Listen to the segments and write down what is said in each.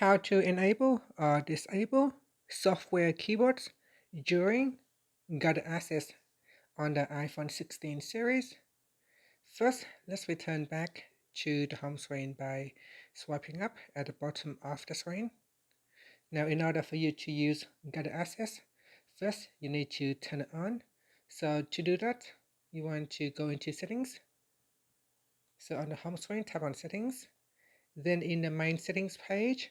How to enable or disable software keyboards during guided access on the iPhone 16 series. First, let's return back to the home screen by swiping up at the bottom of the screen. Now, in order for you to use guided access, first you need to turn it on. So to do that, you want to go into settings. So on the home screen, tap on settings. Then in the main settings page,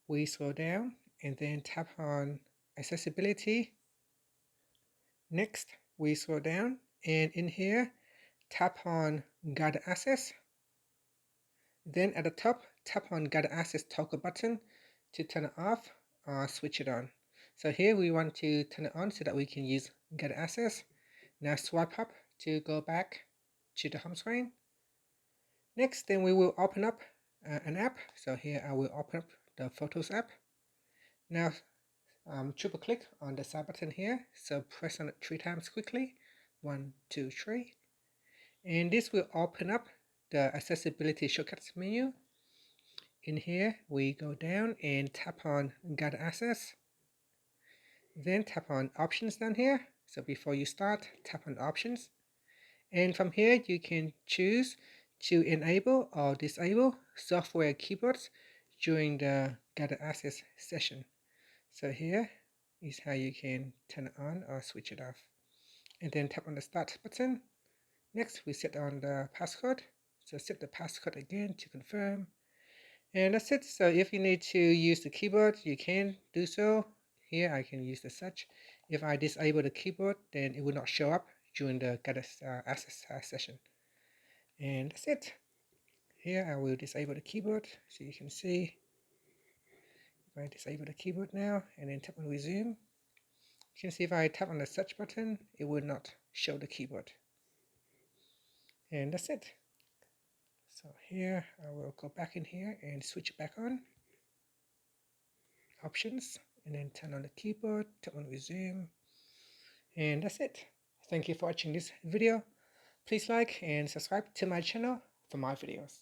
we scroll down and then tap on accessibility. Next, we scroll down and in here, tap on guided access. Then at the top, tap on guided access toggle button to turn it off or switch it on. So here we want to turn it on so that we can use guided access. Now swipe up to go back to the home screen. Next, then we will open up an app. So here I will open up the Photos app. Now triple click on the side button here. So press on it 3 times quickly. 1, 2, 3. And this will open up the accessibility shortcuts menu. In here, we go down and tap on guided access. Then tap on options down here. So before you start, tap on options. And from here, you can choose to enable or disable software keyboards during the guided access session. So here is how you can turn it on or switch it off. And then tap on the start button. Next, we set on the passcode. So set the passcode again to confirm. And that's it. So if you need to use the keyboard, you can do so. Here I can use the search. If I disable the keyboard, then it will not show up during the guided access session. And that's it. Here I will disable the keyboard so you can see. If I disable the keyboard now and then tap on resume, you can see if I tap on the search button, it will not show the keyboard. And that's it. So here I will go back in here and switch it back on. Options, and then turn on the keyboard, tap on resume. And that's it. Thank you for watching this video. Please like and subscribe to my channel for more videos.